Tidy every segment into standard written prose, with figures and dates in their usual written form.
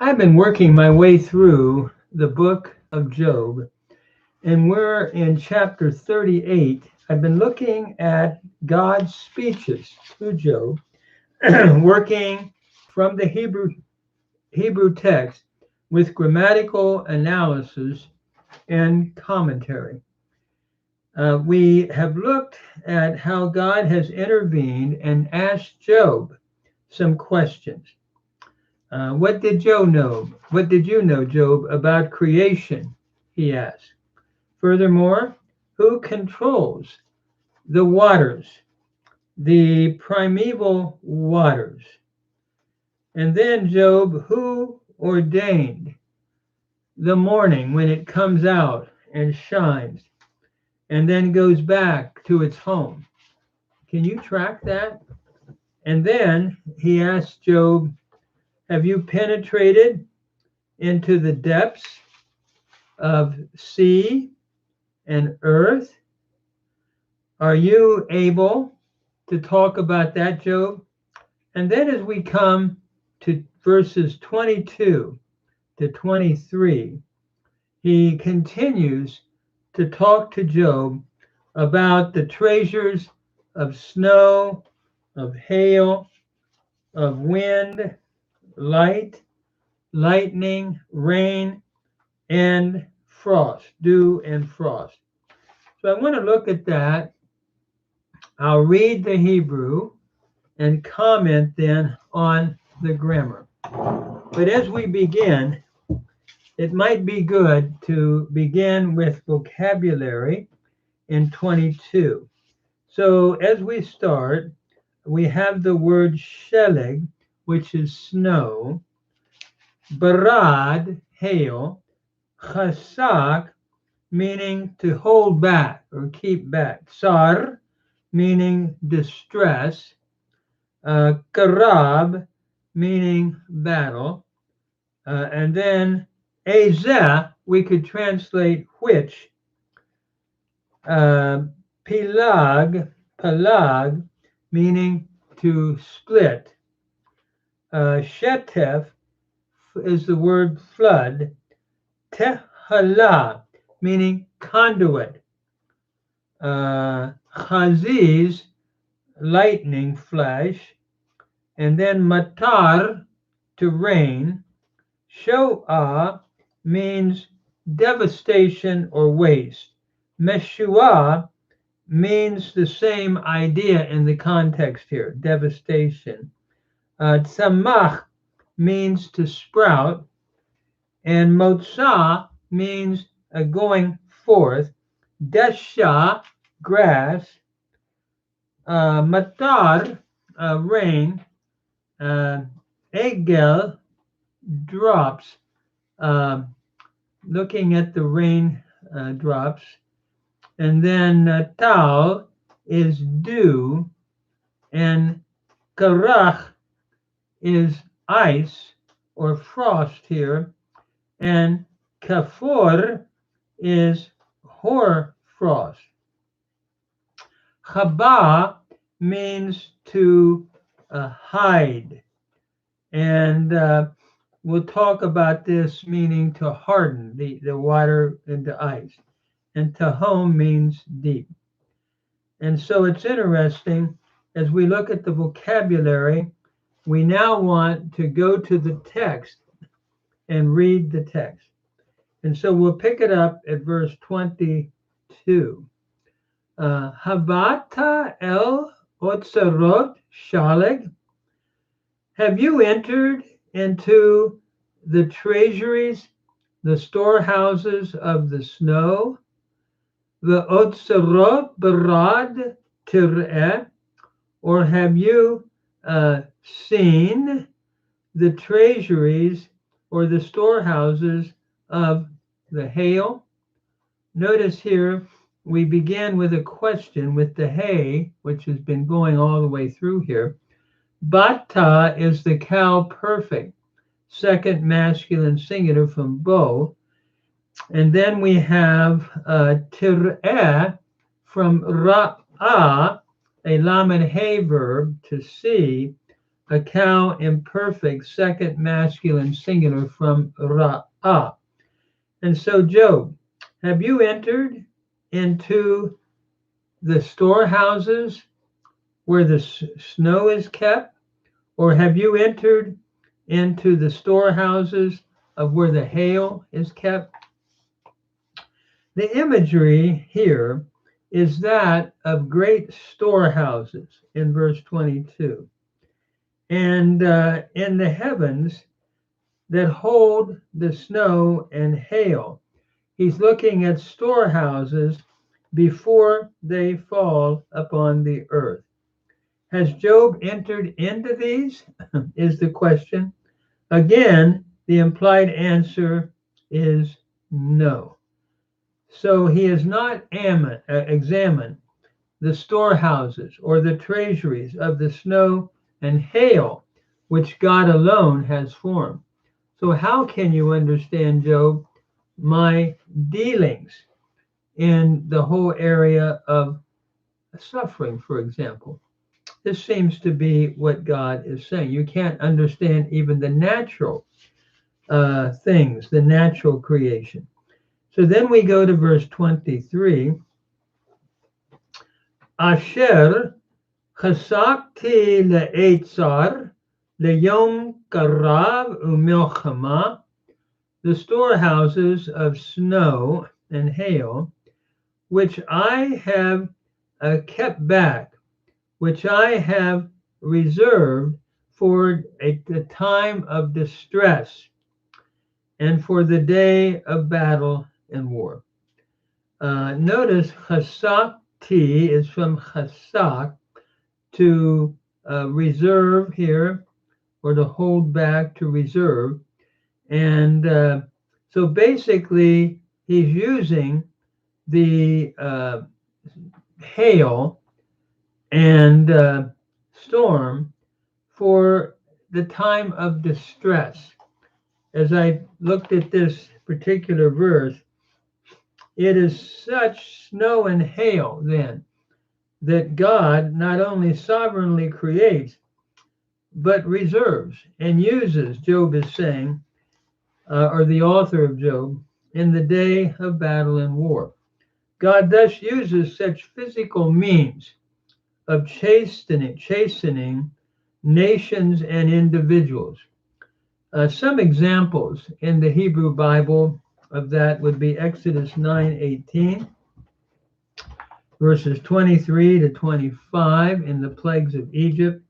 I've been working my way through the book of Job, and we're in chapter 38. I've been looking at God's speeches to Job, working from the Hebrew text with grammatical analysis and commentary. We have looked at how God has intervened and asked Job some questions. What did Job know? What did you know, Job, about creation? He asked. Furthermore, who controls the waters, the primeval waters? And then, Job, who ordained the morning when it comes out and shines and then goes back to its home? Can you track that? And then he asked Job, have you penetrated into the depths of sea and earth? Are you able to talk about that, Job? And then as we come to verses 22 to 23, he continues to talk to Job about the treasures of snow, of hail, of wind, light, lightning, rain, and frost, dew and frost. So I want to look at that. I'll read the Hebrew and comment then on the grammar. But as we begin, it might be good to begin with vocabulary in 22. So as we start, we have the word sheleg, which is snow, barad, hail, chasak, meaning to hold back or keep back, tsar, meaning distress, karab, meaning battle, and then ezeh, we could translate which, palag, meaning to split, shetef is the word flood, tehala, meaning conduit, chaziz, lightning flash, and then matar, to rain. Shoah means devastation or waste. Meshua means the same idea in the context here, devastation. Tzamach means to sprout, and motzah means going forth. Desha, grass. Matar, rain. Egel, drops. Looking at the rain drops. And then tal is dew, and karach is ice or frost here, and kafor is hoar frost. Chaba means to hide, and we'll talk about this meaning to harden the water into ice. And tahom means deep. And so it's interesting, as we look at the vocabulary, we now want to go to the text and read the text. And so we'll pick it up at verse 22. Habata el otzarot shaleg. Have you entered into the treasuries, the storehouses of the snow? The otzarot barad tireh, or have you seen the treasuries or the storehouses of the hail? Notice here we begin with a question with the hay, which has been going all the way through here. Bata is the cow perfect, second masculine singular from bo. And then we have tir'eh from ra'ah, a lamed hay verb, to see, a cow imperfect, second masculine singular from ra'ah. And so, Job, have you entered into the storehouses where the snow is kept? Or have you entered into the storehouses of where the hail is kept? The imagery here is that of great storehouses in verse 22. And in the heavens that hold the snow and hail. He's looking at storehouses before they fall upon the earth. Has Job entered into these? Is the question. Again, the implied answer is no. So he has not examined the storehouses or the treasuries of the snow and hail, which God alone has formed. So how can you understand, Job, my dealings in the whole area of suffering, for example? This seems to be what God is saying. You can't understand even the natural things, the natural creation. So then we go to verse 23. Asher chasakti le'etzar le'yom karav u'milchama, the storehouses of snow and hail, which I have kept back, which I have reserved for the time of distress and for the day of battle and war. Notice chasakti is from chasak, to reserve here, or to hold back, to reserve. And so basically, he's using the hail and storm for the time of distress. As I looked at this particular verse, it is such snow and hail then that God not only sovereignly creates, but reserves and uses, Job is saying, or the author of Job, in the day of battle and war. God thus uses such physical means of chastening nations and individuals. Some examples in the Hebrew Bible of that would be Exodus 9:18, verses 23 to 25 in the plagues of Egypt,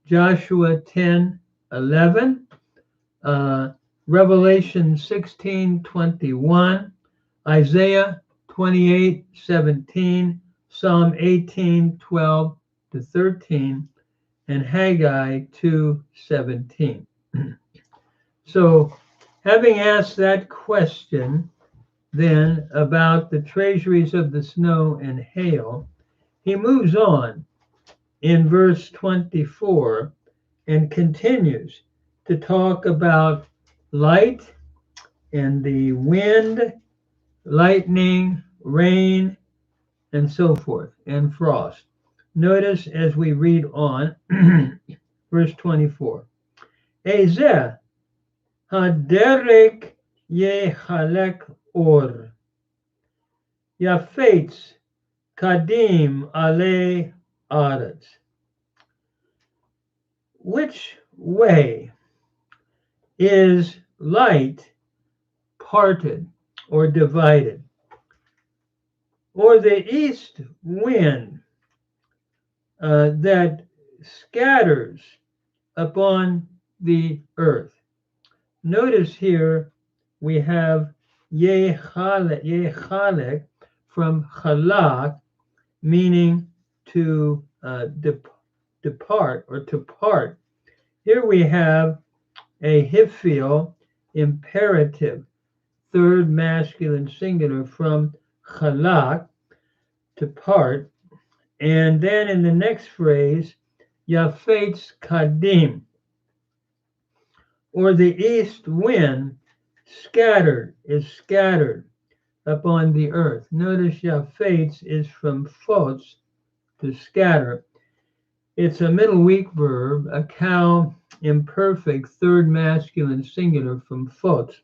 Joshua 10:11, Revelation 16:21, Isaiah 28:17, Psalm 18:12 to 13, and Haggai 2:17. So, having asked that question then about the treasuries of the snow and hail, he moves on in verse 24 and continues to talk about light and the wind, lightning, rain, and so forth, and frost. Notice as we read on, verse 24. Ezeh haderek yechalek or, yafetz kadim ale aretz. Which way is light parted or divided? Or the east wind that scatters upon the earth? Notice here we have yechalek from chalak, meaning to depart or to part. Here we have a hifil imperative, third masculine singular from chalak, to part. And then in the next phrase, yafetz kadim, or the east wind is scattered upon the earth. Notice yafetz is from fotz, to scatter. It's a middle weak verb, a cow, imperfect, third masculine singular from phos.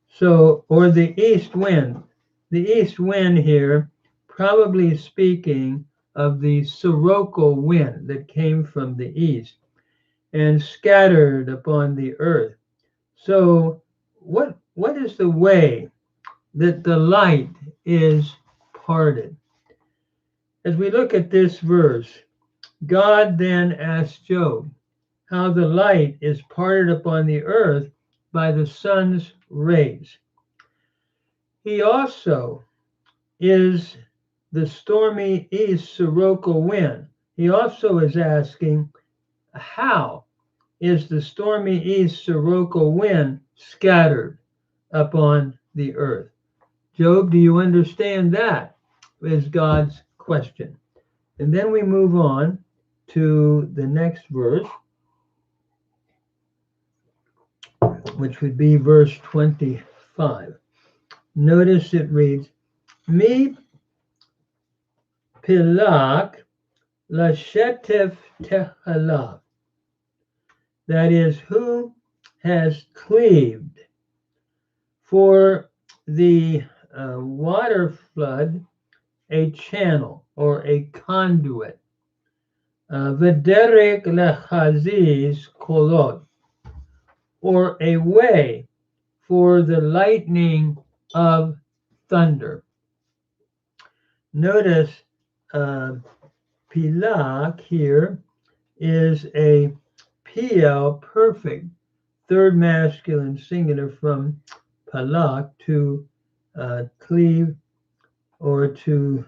So, or the east wind. The east wind here, probably speaking of the sirocco wind that came from the east and scattered upon the earth. So, what is the way that the light is parted? As we look at this verse, God then asked Job how the light is parted upon the earth by the sun's rays. He also is the stormy east sirocco wind. He also is asking, how is the stormy east sirocco wind scattered upon the earth? Job, do you understand that? Is God's question. And then we move on to the next verse, which would be verse 25. Notice it reads, Mi pilak lashetef tehalav. That is, who has cleaved for the water flood a channel or a conduit. V'derek lechaziz kolot, or a way for the lightning of thunder. Notice pilak here is a PL perfect, third masculine singular from palak, to cleave or to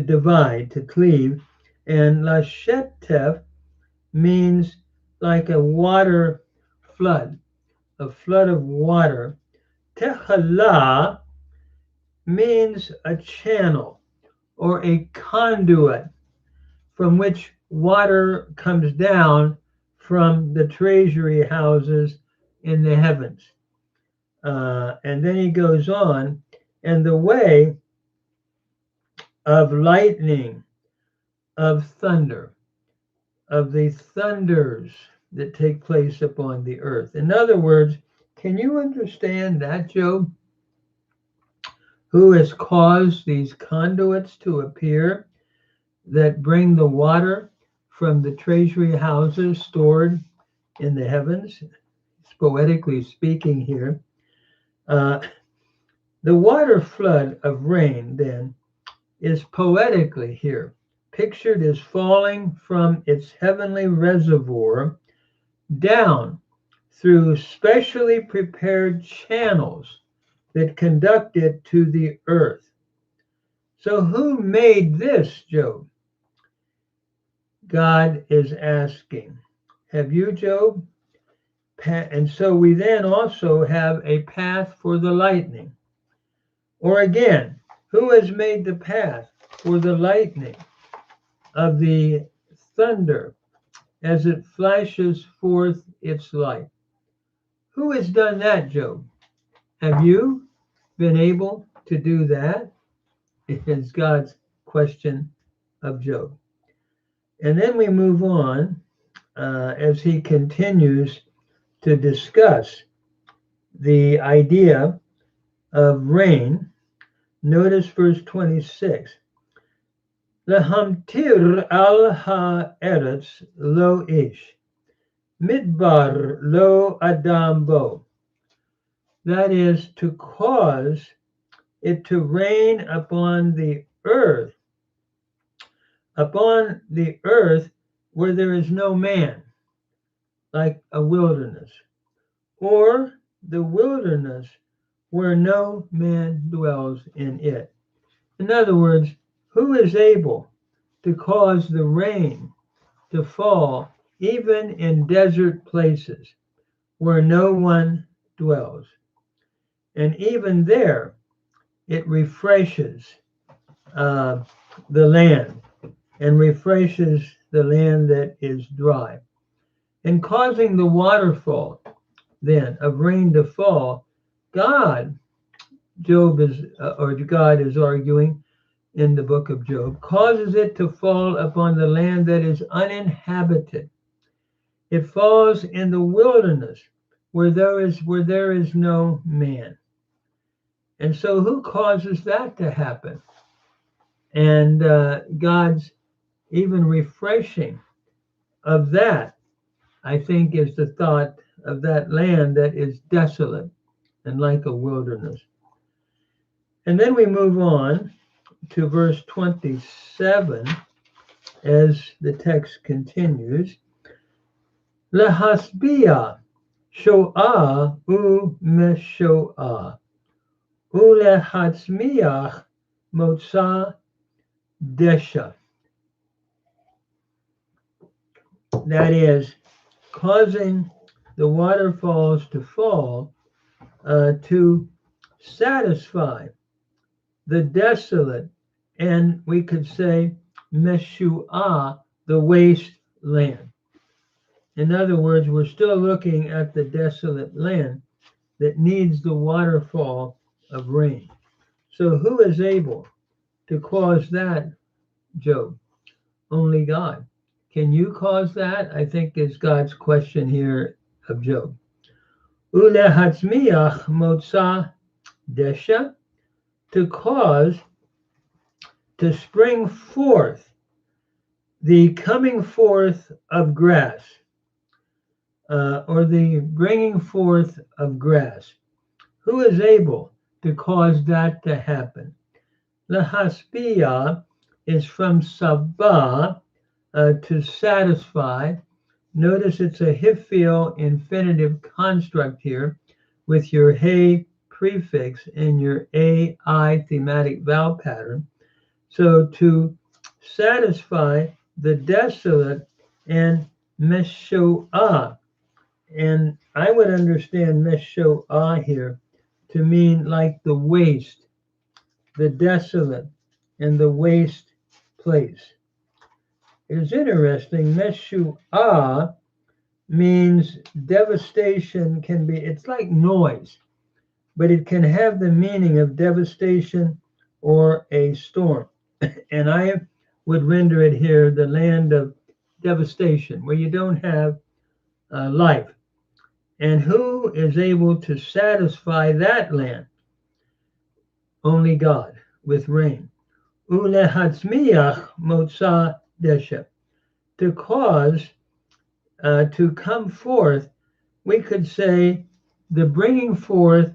divide, to cleave. And lashetef means like a water flood, a flood of water. Techala means a channel or a conduit from which water comes down from the treasury houses in the heavens. And then he goes on, and the way of lightning, of thunder, of the thunders that take place upon the earth. In other words, can you understand that, Job? Who has caused these conduits to appear that bring the water from the treasury houses stored in the heavens? It's poetically speaking here. The water flood of rain, then, is poetically here pictured as falling from its heavenly reservoir down through specially prepared channels that conduct it to the earth. So who made this, Job? God is asking. Have you, Job? And so we then also have a path for the lightning. Or again, who has made the path for the lightning of the thunder as it flashes forth its light? Who has done that, Job? Have you been able to do that? It is God's question of Job. And then we move on as he continues to discuss the idea of rain. Notice verse 26. Lahamtir al ha'eretz lo ish, midbar lo adam bo. That is, to cause it to rain upon the earth where there is no man, like a wilderness, or the wilderness where no man dwells in it. In other words, who is able to cause the rain to fall even in desert places where no one dwells? And even there, it refreshes the land and refreshes the land that is dry. And causing the waterfall then of rain to fall, God is arguing, in the book of Job, causes it to fall upon the land that is uninhabited. It falls in the wilderness where there is no man. And so who causes that to happen? And God's even refreshing of that, I think, is the thought of that land that is desolate and like a wilderness. And then we move on to verse 27 as the text continues. Lehasbia sho'ah u'mesho'ah ulehatzmiach motza desha. That is, causing the waterfalls to fall to satisfy the desolate, and we could say meshu'ah, the waste land. In other words, we're still looking at the desolate land that needs the waterfall of rain. So who is able to cause that, Job? Only God. Can you cause that? I think is God's question here of Job. Ulehatzmiach motza desha, to cause to spring forth the coming forth of grass, or the bringing forth of grass. Who is able to cause that to happen? Lehaspia is from sabah, to satisfy. Notice it's a hifil infinitive construct here with your hey prefix and your ai thematic vowel pattern. So to satisfy the desolate and mesho'ah. And I would understand mesho'ah here to mean like the waste, the desolate, and the waste place. It is interesting, meshu'ah means devastation can be, it's like noise, but it can have the meaning of devastation or a storm. And I would render it here the land of devastation, where you don't have life. And who is able to satisfy that land? Only God, with rain. Ulehatzmiach motza desha, to cause to come forth, we could say the bringing forth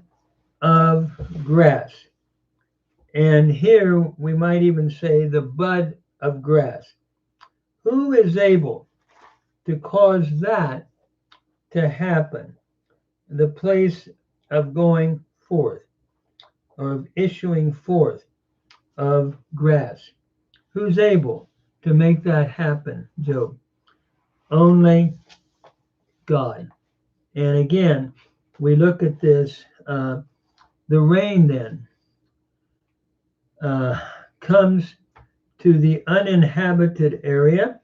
of grass. And here we might even say the bud of grass. Who is able to cause that to happen? The place of going forth, or of issuing forth of grass. Who's able to make that happen, Job? Only God. And again, we look at this, the rain then comes to the uninhabited area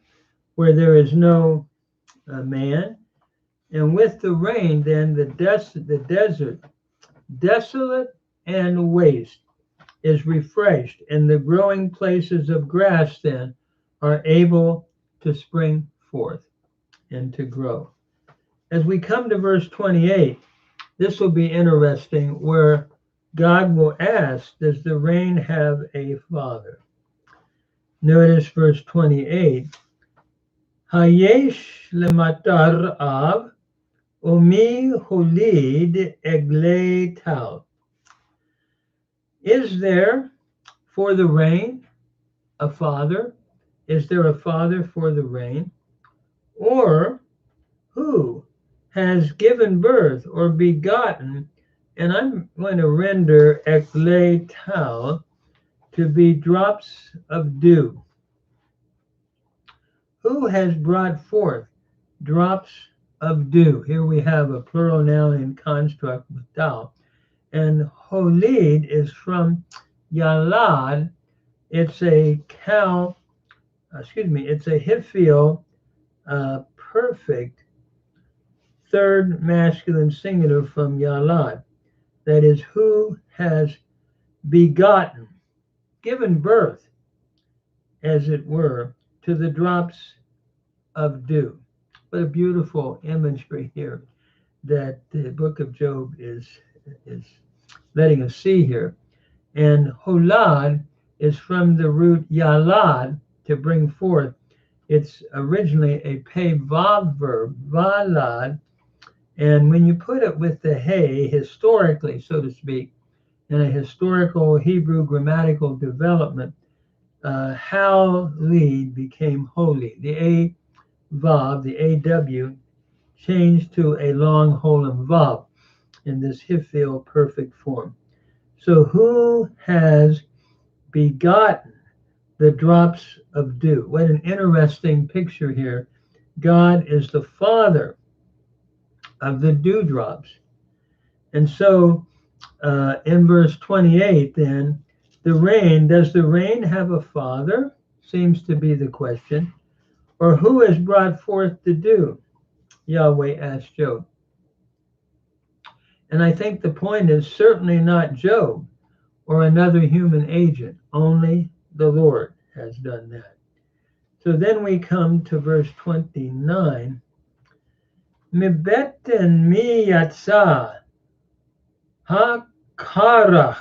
where there is no man. And with the rain, then the desert, desolate and waste, is refreshed, and the growing places of grass then are able to spring forth and to grow. As we come to verse 28, this will be interesting, where God will ask, does the rain have a father? Notice verse 28. Hayesh lematar av umi hulid egle tal. Is there for the rain a father? Is there a father for the rain? Or who has given birth or begotten? And I'm going to render egle tal to be drops of dew. Who has brought forth drops of dew? Here we have a plural noun in construct with tal. And holid is from yalad. It's a it's a hifil perfect third masculine singular from yalad. That is, who has begotten. given birth, as it were, to the drops of dew. What a beautiful imagery here that the book of Job is letting us see here. And holad is from the root yalad, to bring forth. It's originally a pei vav verb, valad, and when you put it with the hey, historically, so to speak, in a historical Hebrew grammatical development, how lead became holy. The a vav, the aw, changed to a long holem vav in this hifil perfect form. So who has begotten the drops of dew? What an interesting picture here. God is the father of the dewdrops. And so in verse 28, then, does the rain have a father? Seems to be the question. Or who has brought forth the dew? Yahweh asked Job. And I think the point is certainly not Job or another human agent. Only the Lord has done that. So then we come to verse 29. Mibeten mi yatsa ha-karach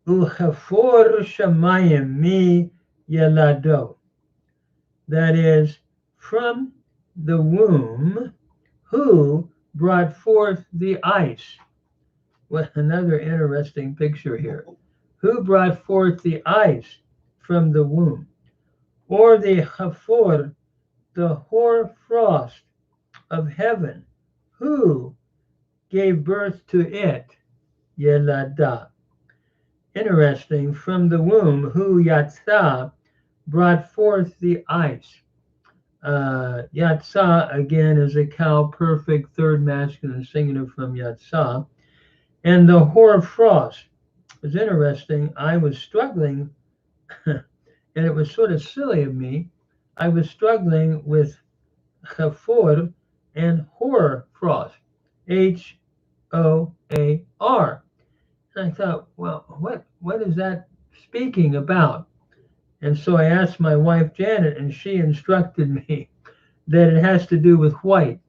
uchafor shamayim mi yelado. That is, from the womb, who brought forth the ice? What another interesting picture here. Who brought forth the ice from the womb? Or the chafor, the hoar frost of heaven, who gave birth to it? Yelada. Interesting, from the womb, who yatsa brought forth the ice. Yatsa, again, is a cow perfect third masculine singular from yatsa. And the hoar frost was interesting. I was struggling, and it was sort of silly of me. I was struggling with chafor and hoar frost, Hoar. And I thought, well, what is that speaking about? And so I asked my wife Janet, and she instructed me that it has to do with white.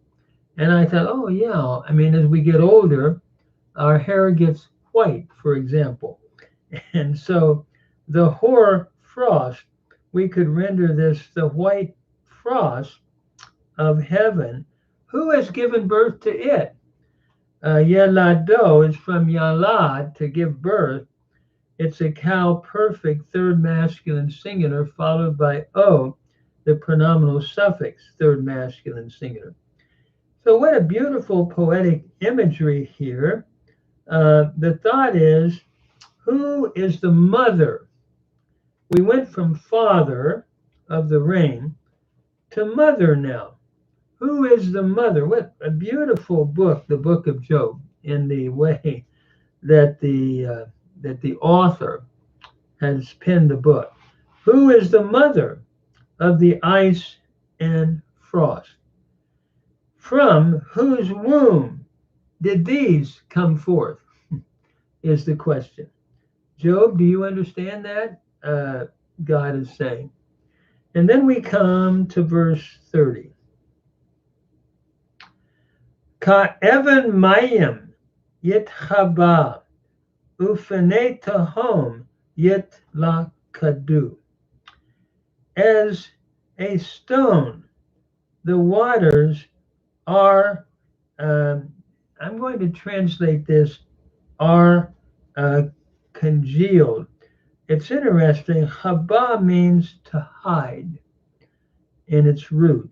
And I thought, oh yeah, I mean, as we get older, our hair gets white, for example. And so the hoar frost, we could render this the white frost of heaven. Who has given birth to it? Yelado is from yalad, to give birth. It's a cow perfect third masculine singular followed by o, the pronominal suffix third masculine singular. So what a beautiful poetic imagery here. The thought is, who is the mother? We went from father of the rain to mother now. Who is the mother? What a beautiful book, the book of Job, in the way that the author has penned the book. Who is the mother of the ice and frost? From whose womb did these come forth? Is the question. Job, do you understand that? God is saying. And then we come to verse 30. Ka even mayim yitchaba ufene tahom yit la kadu. As a stone, the waters are, I'm going to translate this, are congealed. It's interesting. Chaba means to hide in its root.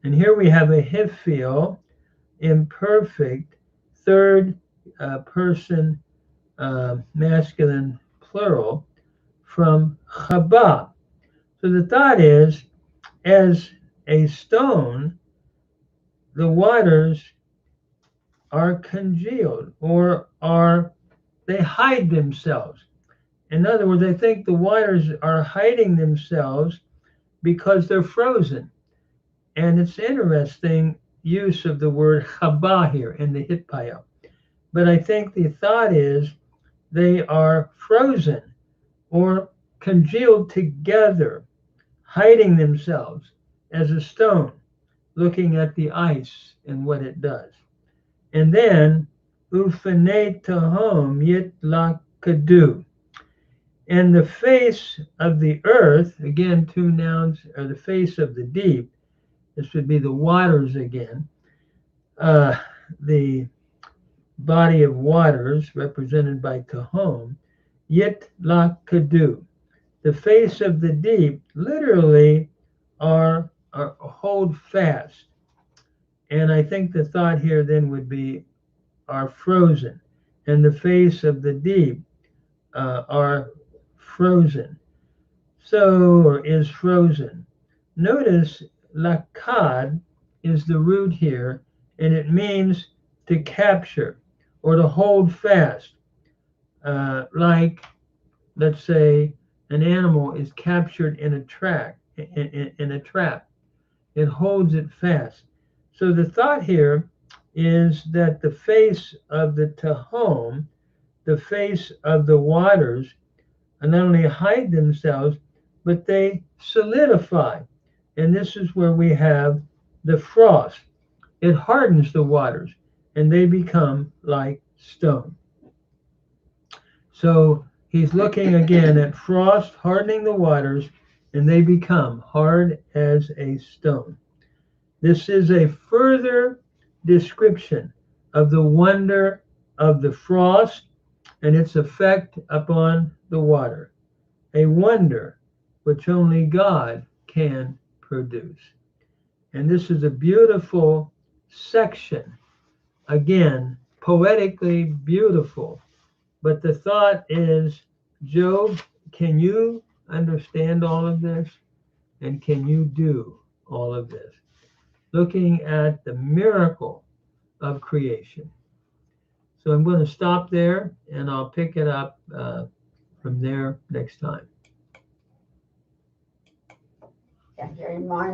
And here we have a hifil, imperfect, third person masculine plural from chaba. So the thought is, as a stone, the waters are congealed, or they hide themselves. In other words, I think the waters are hiding themselves because they're frozen. And it's interesting use of the word chaba here in the hitpaya. But I think the thought is they are frozen or congealed together, hiding themselves as a stone, looking at the ice and what it does. And then, ufene tahom yit lakadu. And the face of the earth, again, two nouns, or the face of the deep, this would be the waters again, the body of waters represented by tahom, yit lakadu. The face of the deep literally are hold fast. And I think the thought here then would be are frozen. And the face of the deep are frozen. So, or is frozen. Notice lakad is the root here, and it means to capture or to hold fast. Like, let's say, an animal is captured in a in a trap. It holds it fast. So the thought here is that the face of the Tahom, the face of the waters, not only hide themselves, but they solidify. And this is where we have the frost. It hardens the waters and they become like stone. So he's looking again at frost hardening the waters and they become hard as a stone. This is a further description of the wonder of the frost and its effect upon the water, a wonder which only God can produce. And this is a beautiful section, again, poetically beautiful. But the thought is, Job, can you understand all of this? And can you do all of this? Looking at the miracle of creation. So I'm going to stop there and I'll pick it up from there next time. Yeah, very